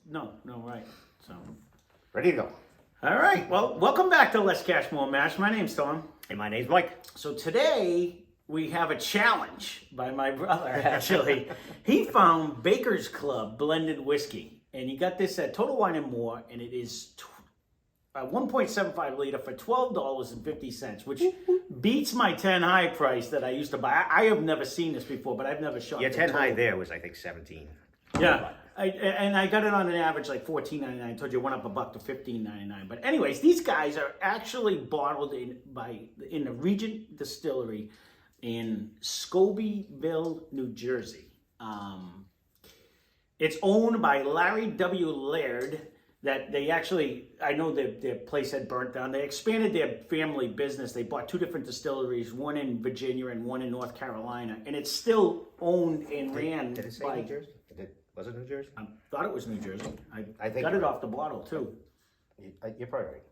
no, right. So, Ready to go. all right. Well, welcome back to Less Cash, More Mash. My name's Tom. And my name's Mike. So today we have a challenge by my brother, actually. He found Baker's Club blended whiskey, and he got this at Total Wine & More, and it is 1.75 liter for $12.50, which beats my 10 high price that I used to buy. I have never seen this before, but I've never shot. Your 10 high there was, I think, 17. Yeah, I got it on an average like $14.99. I told you it went up $1 to $15.99. But anyways, these guys are actually bottled in the Regent Distillery in Scobeyville, New Jersey. It's owned by Larry W. Laird. That they actually, I know their place had burnt down. They expanded their family business. They bought 2 different distilleries, one in Virginia and one in North Carolina. And it's still owned and ran Did it say by... New Jersey? Was it New Jersey? I thought it was New Jersey. I think got it you're off the bottle too. You're probably right.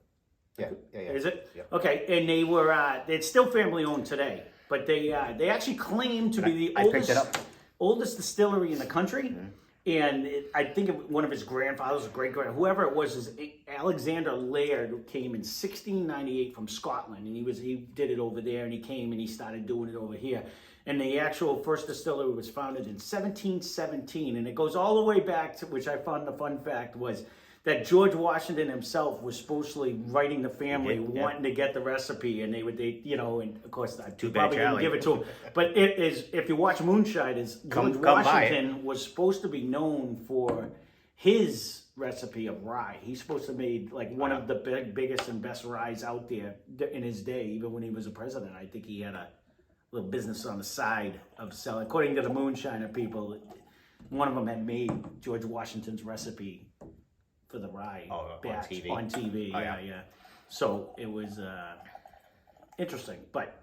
Yeah. Is it? Yeah. Okay, and they were, it's still family owned today. But they actually claim to be the I picked it up. oldest distillery in the country. Mm-hmm. And I think one of his grandfathers, whoever it was, is Alexander Laird, who came in 1698 from Scotland, and he did it over there, and he came and he started doing it over here. And the actual first distillery was founded in 1717, and it goes all the way back to, which I found the fun fact was that George Washington himself was supposedly writing the family, wanting to get the recipe, and and of course I probably didn't give it to him. But it is, if you watch Moonshine, George Washington was supposed to be known for his recipe of rye. He's supposed to have made like one of the biggest and best ryes out there in his day, even when he was a president. I think he had a little business on the side of selling. According to the Moonshiner people, one of them had made George Washington's recipe for the rye batch on TV. Yeah. So it was interesting, but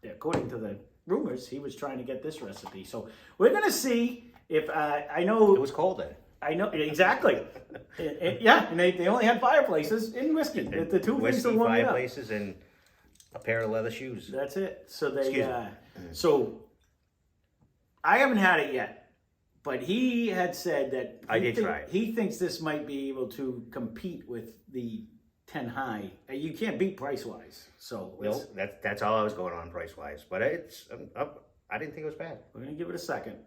according to the rumors, he was trying to get this recipe. So we're gonna see if I know It was cold then. I know exactly. Yeah, and they only had fireplaces in whiskey. The two things that warm it up. Fireplaces and a pair of leather shoes. That's it. So so I haven't had it yet. But he had said that he thinks this might be able to compete with the 10 high. You can't beat price wise. So Well, that's all I was going on price wise. But it's I didn't think it was bad. we're gonna give it a second.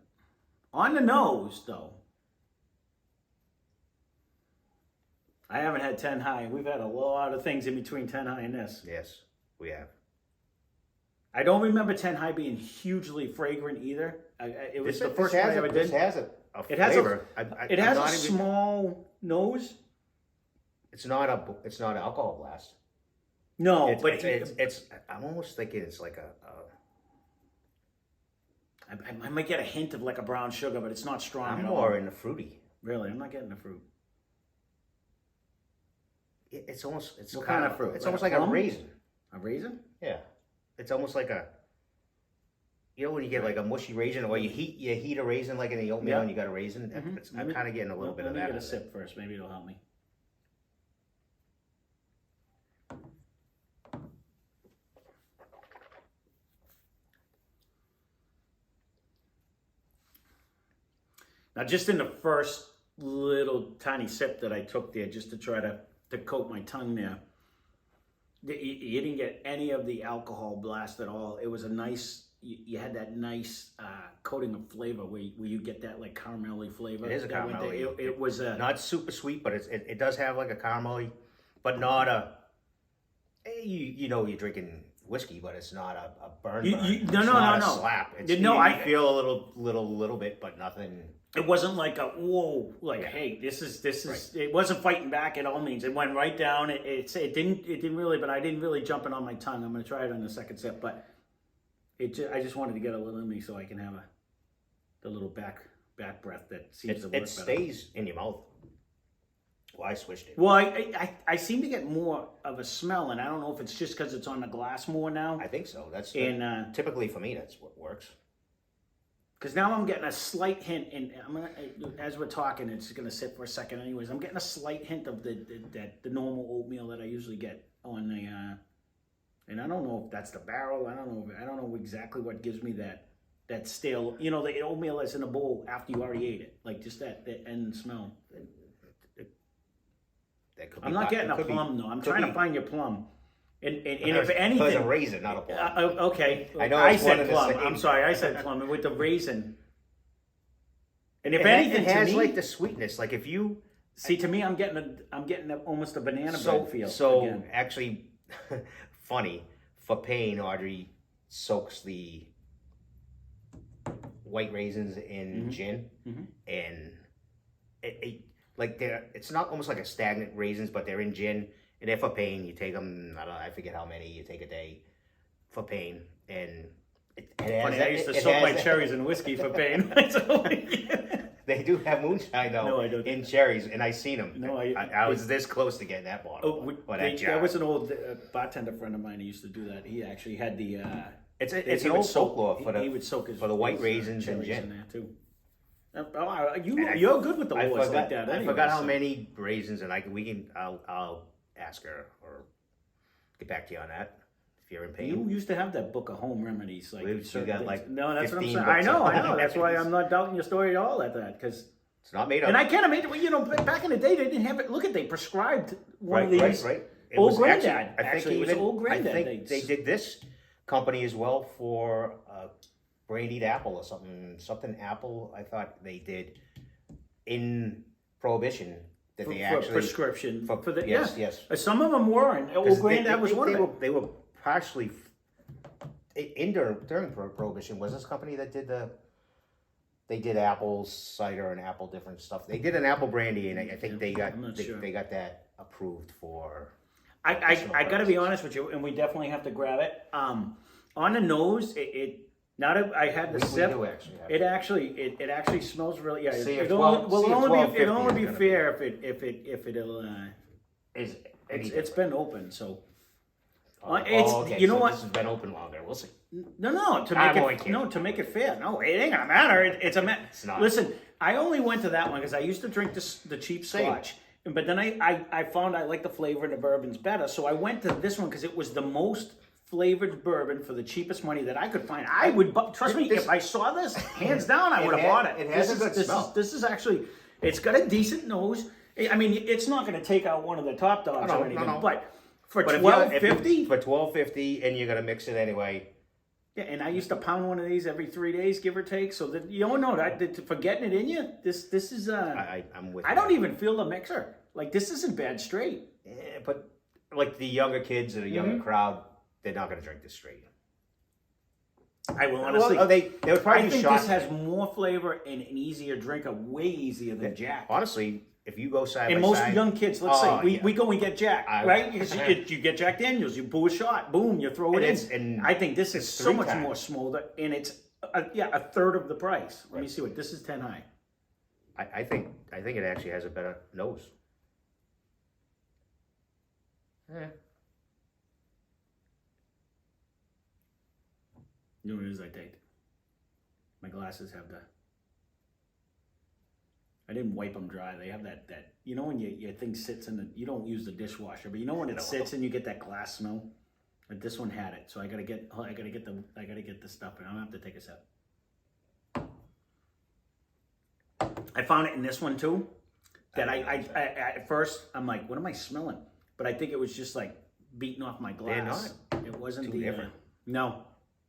On the nose, though, I haven't had 10 high. We've had a lot of things in between 10 high and this. Yes, we have. I don't remember 10 high being hugely fragrant either. It was the first one I ever did. This has a It has flavor. It has a small nose. It's not an alcohol blast. No, But it's. I'm almost thinking it's like I might get a hint of like a brown sugar, but it's not strong I'm at all. more in the fruity. Really, I'm not getting the fruit. It's almost. It's What kind of fruit? It's Like almost a like a plum? raisin. A raisin? Yeah, it's almost like a. You know when you get like a mushy raisin, or you heat a raisin like in the oatmeal, and you got a raisin. I'm kind of getting a little bit of that. Let me get a sip first. Maybe it'll help me. Now, just in the first little tiny sip that I took there, just to try to coat my tongue there, you didn't get any of the alcohol blast at all. It was a nice. You had that nice coating of flavor where you get that like caramelly flavor. It is a caramelly. It was a not super sweet, but it does have like a caramelly, but not a. You know you're drinking whiskey, but it's not a burn. No, it's no, not no, a slap. It's, I feel a little bit, but nothing. It wasn't like a whoa, like hey, this is. Right. It wasn't fighting back at all means. It went right down. It didn't really, but I didn't really jump it on my tongue. I'm gonna try it on the second sip, but I just wanted to get a little in me so I can have the little back breath that seems to work better. It stays in your mouth. Well, I switched it. Well, I seem to get more of a smell, and I don't know if it's just because it's on the glass more now. I think so. That's typically for me. That's what works. Because now I'm getting a slight hint, and as we're talking, it's gonna sit for a second, anyways. I'm getting a slight hint of the normal oatmeal that I usually get on the, and I don't know if that's the barrel. I don't know exactly what gives me that stale. You know, the oatmeal that's in a bowl after you already ate it, like just that end smell. That could be I'm not getting a could be- plum though. I'm could trying to be- find your plum. And if It was a anything, raisin, not a plum. okay. I know I it's one said and the plum. same. I'm sorry. I said plum and with the raisin. And if It anything, it has to me, like the sweetness. Like if you see, to me, I'm getting almost a banana bread feel. So again. actually, funny for pain, Audrey soaks the white raisins in gin, and like it's not almost like a stagnant raisins, but they're in gin. And if for pain, you take them. I forget how many you take a day for pain, and it has Funny, that- I used to it soak has my that- cherries in whiskey for pain. They do have moonshine though. No, I don't. In cherries, and I seen them. No, I was this close to getting that bottle. Or that jar. There was an old bartender friend of mine who used to do that. He actually had the. It's he an would old soak- folklore for he would soak his, the white his, raisins and cherries gin. in there too. You're good with the wars like that. I Anyway, forgot how so. many raisins, and I'll ask her or get back to you on that if you're in pain. You used to have that book of home remedies, like We certain got things. like No, that's what I'm 15 saying. I books know. of home That's why remedies. I'm not doubting your story at all at that, because. It's not made up. And I can't imagine. You know, back in the day, they didn't have it. Look at they prescribed one of these. Right. It Old was Granddad. I think Actually, it was Old Granddad I think dates. they did this company as well for brandied apple or something apple. I thought they did in Prohibition that they for actually prescription for the yes. Some of them were, and Old Granddad was one of them. They were partially during Prohibition. Was this company that did they did apple cider and apple different stuff. They did an apple brandy, and I think they got they got that approved for. I got to be honest with you, and we definitely have to grab it. On the nose, it now that I had the sip, do actually have it actually smells really. Yeah, See if it'll 12 see if only be 12.50 is fair if it'll. It's been open, so. Okay, you know so what? This has been open longer. We'll see. No, to I'm make only it kidding. to make it fair. No, it ain't gonna matter. It's a It's not. Listen, I only went to that one because I used to drink the cheap Same. Scotch, but then I found I like the flavor of the bourbons better, so I went to this one because it was the most flavored bourbon for the cheapest money that I could find. I would trust me, if I saw this, hands down, I would have bought it. It has a good smell. This is actually, it's got a decent nose. I mean, it's not going to take out one of the top dogs No, or anything, no. but for But $12.50. for $12.50, and you're gonna mix it anyway. Yeah, and I used to pound one of these every 3 days, give or take. So that you don't know that for getting it in you, this is I'm with. I don't even feel the mixer. Like this isn't bad straight. Yeah, but like the younger kids or the younger crowd, they're not gonna drink this straight. I will honestly. Well, they would probably I be think shocked. this has more flavor and an easier drinker, way easier than Jack. Honestly, if you go side And by most side, young kids, let's say, yeah. we go and get Jack, I- right? You get Jack Daniels, you pull a shot, boom, you throw it And in. and I think this is it's so 3 much times. more smolder, and it's a third of the price. Let me see what this is. 10 high. I think it actually has a better nose. Yeah. You know what it is I take? My glasses have the. I didn't wipe them dry. They have that you know when your thing sits in the, you don't use the dishwasher, but you know when it sits and you get that glass smell. But this one had it, so I gotta get the stuff, and I'm gonna have to take a sip. I found it in this one too. That I at first I'm like, what am I smelling? But I think it was just like beating off my glass. It wasn't too the different. no.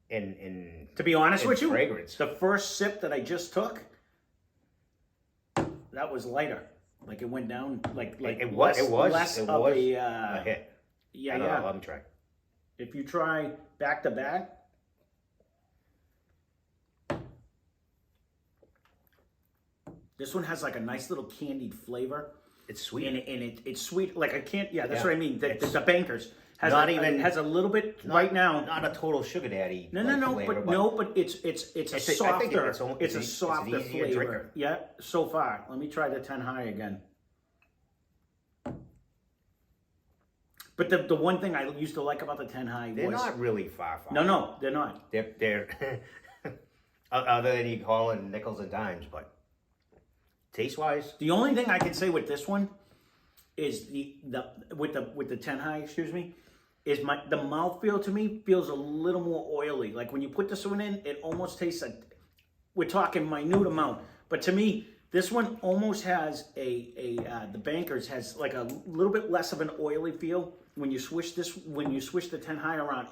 In To be honest in with you, fragrance. the first sip that I just took, that was lighter. Like it went down, like it was less of a a hit. yeah, I don't yeah. know, let me try. If you try back to back, this one has like a nice little candied flavor, It's sweet. and it's sweet. Like I can't. Yeah, that's Yeah. what I mean. The Bankers has not even- has a little bit right now. Not a total sugar daddy. No, flavor, but it's a I think softer. it's It's a an softer easier flavor. drinker. Yeah, so far. Let me try the 10 high again. But the one thing I used to like about the 10 high They're was not really far. no, they're not. They're other than you call it nickels and dimes, but taste wise, The only thing I can say with this one is with the 10 high, excuse me, is the mouthfeel to me feels a little more oily. Like when you put this one in, it almost tastes like, we're talking minute amount, but to me, This one almost has the Bankers has like a little bit less of an oily feel when you switch the 10 high around.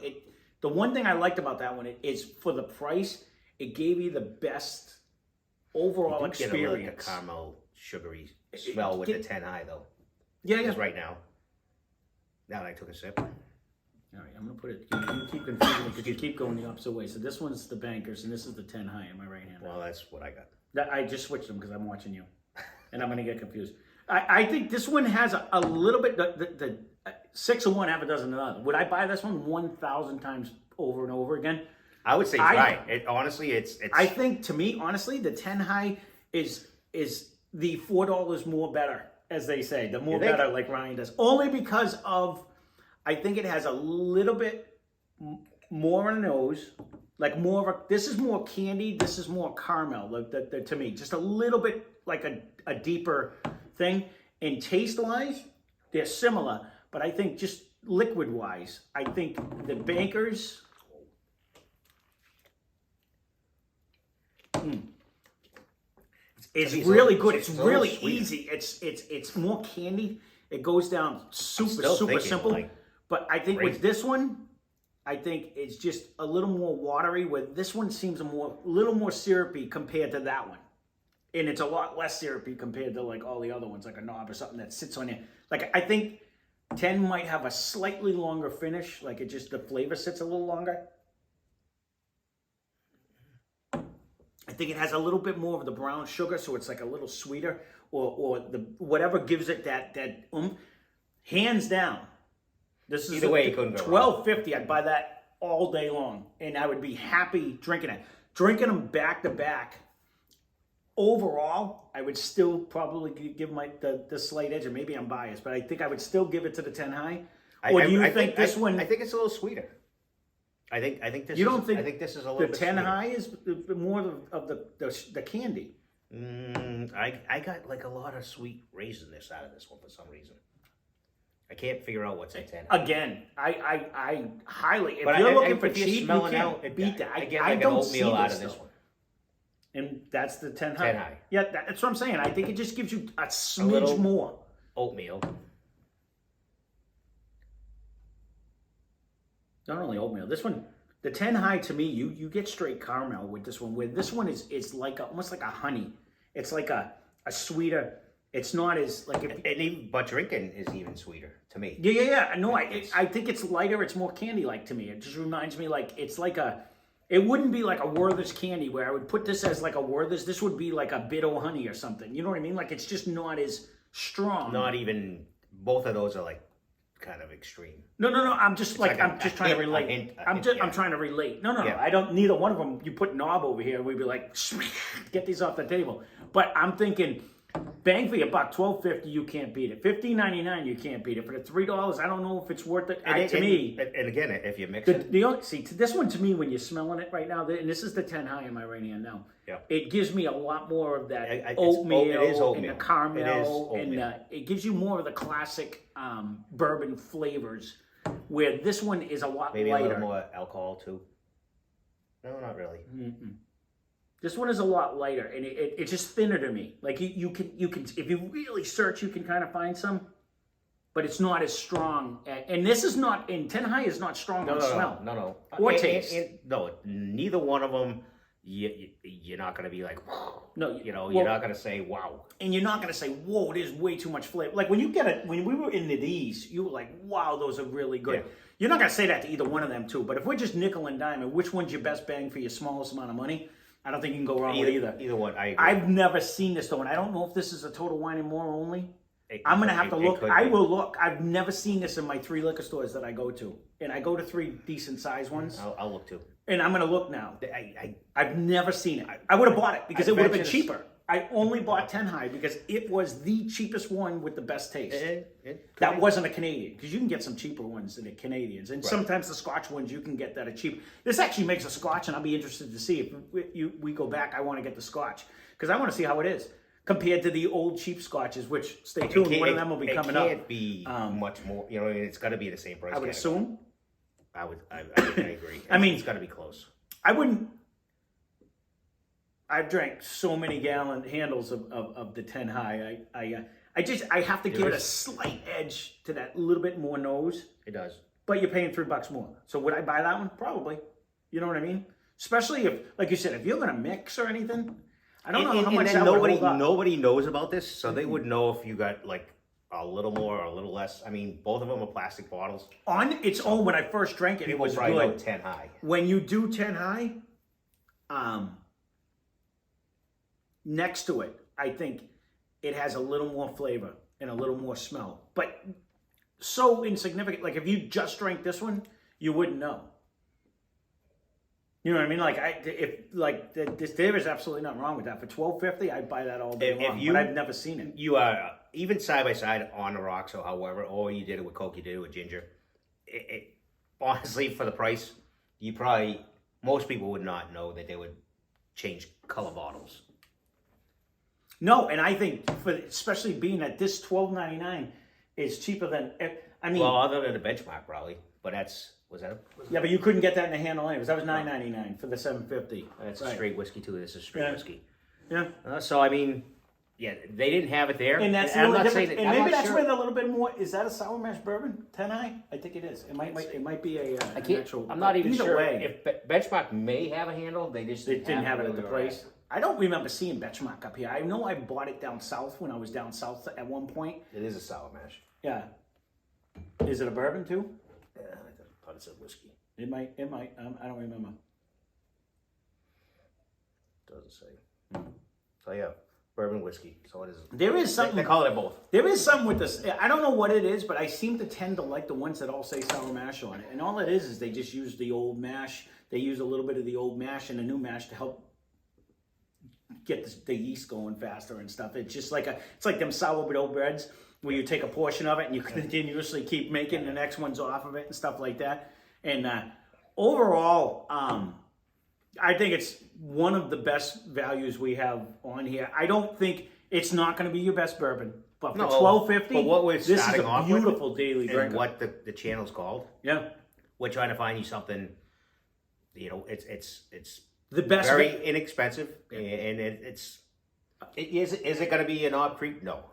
The one thing I liked about that one is for the price, it gave you the best overall experience. Get a little bit of caramel sugary smell with the 10 high though. Yeah. Because right now that I took a sip. All right, I'm gonna put it. You keep confusing me because you keep going the opposite way. So this one's the Bankers, and this is the 10 high in my right hand. Well, that's what I got. I just switched them because I'm watching you, and I'm gonna get confused. I think this one has a little bit. The 6 of one, half a dozen of another. Would I buy this one 1,000 times over and over again? I would say try it. Honestly, it's. I think to me, honestly, the 10 high is the $4 more better, as they say. The more better, like Ryan does, only because of. I think it has a little bit more on the nose, like more of a. This is more candy. This is more caramel. To me, just a little bit like a deeper thing. And taste wise, they're similar, but I think just liquid wise, I think the Bankers. It's really good. It's really easy. It's more candy. It goes down super simple. But I think with this one, I think it's just a little more watery. Where this one seems a little more syrupy compared to that one, and it's a lot less syrupy compared to like all the other ones, like a knob or something that sits on it. Like I think 10 might have a slightly longer finish. Like the flavor sits a little longer. I think it has a little bit more of the brown sugar, so it's like a little sweeter, or the whatever gives it that hands down. This is either way, you couldn't go wrong. $12.50. I'd buy that all day long, and I would be happy drinking it. Drinking them back to back. Overall, I would still probably give the slight edge, and maybe I'm biased, but I think I would still give it to the 10 high. Or do you think this one? I think it's a little sweeter. I think this. You don't think? I think this is a little the bit 10 sweeter. high is more of the candy. I got like a lot of sweet raisiness out of this one for some reason. I can't figure out what's in 10. Again, I highly. If you're looking for cheap, you can't beat that. I get I like don't an see oatmeal out this, of this though. one. And that's the 10 high. 10 high. Yeah, that's what I'm saying. I think it just gives you a smidge more. Oatmeal. Not only oatmeal. This one, the 10 high to me, you get straight caramel with this one. Where this one is like almost like a honey. It's like a sweeter. It's not as like. But drinking is even sweeter to me. Yeah. No, I think it's lighter. It's more candy-like to me. It just reminds me like it's like a. It wouldn't be like a Werther's candy where I would put this as like a Werther's. This would be like a bit o' honey or something. You know what I mean? Like it's just not as strong. Not even. Both of those are like kind of extreme. No. I'm just like I'm just trying to relate. I'm trying to relate. No. Yeah. I don't. Neither one of them. You put knob over here, we'd be like, get these off the table. But I'm thinking, bang for your buck, $12.50, you can't beat it. $15.99, you can't beat it. For the $3, I don't know if it's worth it. To me, and again, if you mix it, this one to me, when you're smelling it right now, and this is the 10 high in my right hand now. Yeah. It gives me a lot more of that oatmeal and the caramel, and it gives you more of the classic bourbon flavors. Where this one is a lot maybe lighter. a little more alcohol too. No, not really. Mm-mm. This one is a lot lighter, and it's just thinner to me. Like you can if you really search, you can kind of find some, but it's not as strong. And this is not. And 10 high is not strong on smell. No. Or taste. No, neither one of them. You're not gonna be like, no. You're not gonna say wow. And you're not gonna say, whoa, there's way too much flavor. Like when we were into these, you were like, wow, those are really good. Yeah. You're not gonna say that to either one of them too. But if we're just nickel and dime, which one's your best bang for your smallest amount of money? I don't think you can go wrong with either. Either one, I agree. I've never seen this though, and I don't know if this is a Total Wine and More only. I'm going to have to look. I will look. I've never seen this in my 3 liquor stores that I go to. And I go to 3 decent sized ones. I'll look too. And I'm going to look now. I've never seen it. I would have bought it because it would have been cheaper. I only bought 10 high because it was the cheapest one with the best taste. That wasn't a Canadian, because you can get some cheaper ones than the Canadians. And sometimes the Scotch ones you can get that are cheap. This actually makes a Scotch, and I'll be interested to see if we go back. I want to get the Scotch because I want to see how it is compared to the old cheap Scotches, which, stay tuned, one of them will be coming up. It can't be much more, it's got to be the same price. I would assume. I agree. I mean, it's got to be close. I wouldn't. I've drank so many gallon handles of the 10 high. I have to give it a slight edge to that little bit more nose. It does. But you're paying $3 more. So would I buy that one? Probably. You know what I mean? Especially if, like you said, if you're gonna mix or anything. I don't know how much that would hold up. Nobody knows about this, so they would know if you got like a little more or a little less. I mean, both of them are plastic bottles. On its own, when I first drank it, it was probably good. know 10 high. When you do 10 high, next to it, I think it has a little more flavor and a little more smell. But so insignificant. Like if you just drank this one, you wouldn't know. You know what I mean? Like there is absolutely nothing wrong with that. For $12.50, I'd buy that all day long. But I've never seen it. You are even side by side on the rocks or however, or you did it with Coke, you did it with ginger. Honestly, for the price, most people would not know that they would change color bottles. No, and I think especially being at this $12.99 is cheaper than. I mean, well, other than the benchmark probably, but yeah, but you couldn't get that in a handle anyways. That was $9.99 for the 750. That's a straight whiskey too. This is straight whiskey. Yeah. So I mean, yeah, they didn't have it there, and that's and I'm not saying that, and maybe that's where a little bit more. Is that a sour mash bourbon 10 high? I think it is. It might be a. I'm not even sure way. if Benchmark may have a handle. They didn't have it at the price. I don't remember seeing Benchmark up here. I know I bought it down south when I was down south at one point. It is a sour mash. Yeah. Is it a bourbon too? Yeah, I thought it said whiskey. It might. I don't remember. Doesn't say. So yeah, bourbon whiskey. So it is. There is something. They call it both. There is something with this. I don't know what it is, but I seem to tend to like the ones that all say sour mash on it. And all it is they just use the old mash. They use a little bit of the old mash and the new mash to help get the yeast going faster and stuff. It's just like it's like them sourdough breads where you take a portion of it and you continuously keep making the next ones off of it and stuff like that. And overall, I think it's one of the best values we have on here. I don't think it's not going to be your best bourbon, but for $12.50, this is a beautiful daily drink. What the channel's called? Yeah, we're trying to find you something. You know, it's the best, very inexpensive, and is it going to be an Knob Creek? No.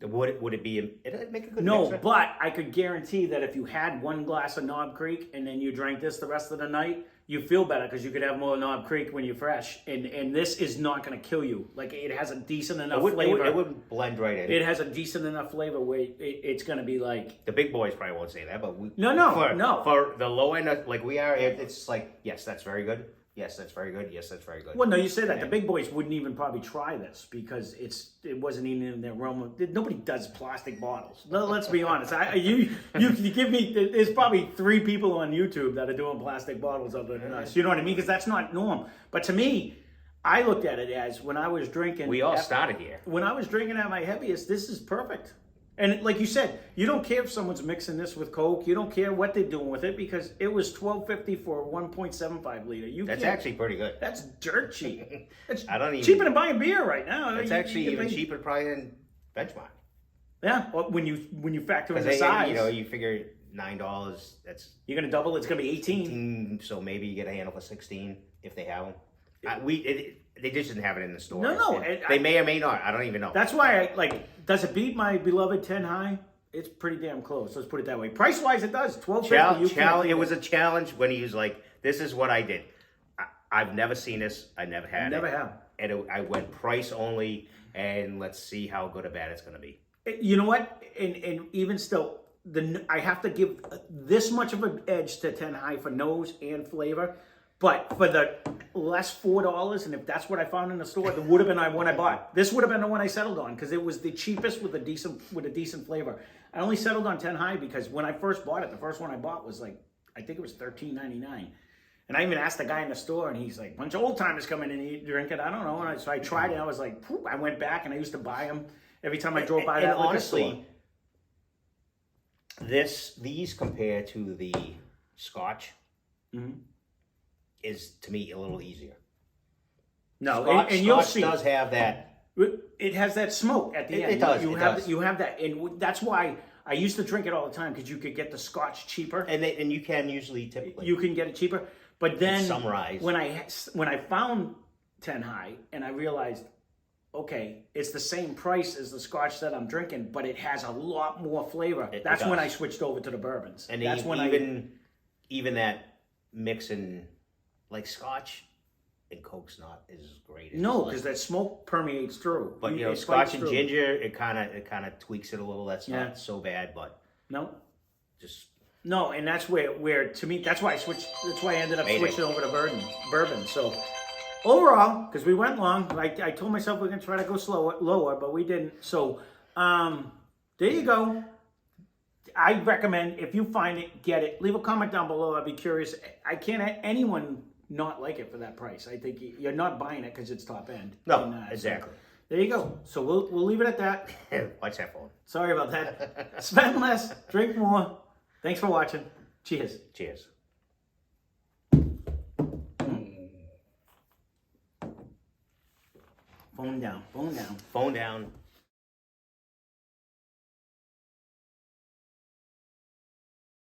Would it be? It'd make a good mixer. But I could guarantee that if you had one glass of Knob Creek and then you drank this the rest of the night, you feel better because you could have more Knob Creek when you're fresh. And this is not going to kill you. Like it has a decent enough flavor. It would blend right in. It has a decent enough flavor where it's going to be like the big boys probably won't say that, but no. For the low end, like we are, it's like yes, that's very good. Yes, that's very good. Yes, that's very good. Well, no, you say that. The big boys wouldn't even probably try this because it wasn't even in their realm. Nobody does plastic bottles. No, let's be honest. You give me. There's probably 3 people on YouTube that are doing plastic bottles other than us. You know what I mean? Because that's not norm. But to me, I looked at it as when I was drinking. We all started here. When I was drinking at my heaviest, this is perfect. And like you said, you don't care if someone's mixing this with Coke. You don't care what they're doing with it because it was $12.50 for a 1.75 liter. That's actually pretty good. That's dirt cheap. It's cheaper than buying beer right now. It's actually even cheaper probably than Benchmark. Yeah, when you factor in the size. You figure $9. That's you're gonna double. It's gonna be 18. So maybe you get a handle for 16 if they have them. They just didn't have it in the store. No. They may or may not. I don't even know. That's why does it beat my beloved 10 high? It's pretty damn close. Let's put it that way. Price wise, it does. $12.50. It was a challenge when he was like, "This is what I did. I've never seen this. I never had it. Never have." And I went price only, and let's see how good or bad it's going to be. You know what? And even still, I have to give this much of an edge to 10 high for nose and flavor. But for the less $4, and if that's what I found in the store, it would have been the one I bought. This would have been the one I settled on because it was the cheapest with a decent flavor. I only settled on 10 high because when I first bought it, the first one I bought was I think it was $13.99. And I even asked the guy in the store, and he's like, bunch of old timers come in and drink it. I don't know. So I tried it. I was like, I went back, and I used to buy them every time I drove by that liquor store. Honestly, these compared to the Scotch. Mm-hmm. Is to me a little easier. No, Scotch, and you'll see does have that. It has that smoke at the end. It does. You have that, and that's why I used to drink it all the time because you could get the Scotch cheaper, and you can usually typically you can get it cheaper. But then Sunrise. when I found 10 high, and I realized, okay, it's the same price as the Scotch that I'm drinking, but it has a lot more flavor. That's when I switched over to the bourbons. And that's when even that mixing like Scotch and Coke's not as great. No, because that smoke permeates through. But you know, Scotch and ginger, it kind of tweaks it a little. That's not so bad, but no, just no, and that's where to me, that's why I switched. That's why I ended up switching over to bourbon. So overall, because we went long, like I told myself we're gonna try to go lower, but we didn't. So there you go. I recommend if you find it, get it. Leave a comment down below. I'd be curious. I can't anyone not like it for that price. I think you're not buying it because it's top end. No, exactly. So there you go. So we'll leave it at that. Watch that phone. Sorry about that. Spend less, drink more. Thanks for watching. Cheers. Cheers. Phone down. Phone down. Phone down.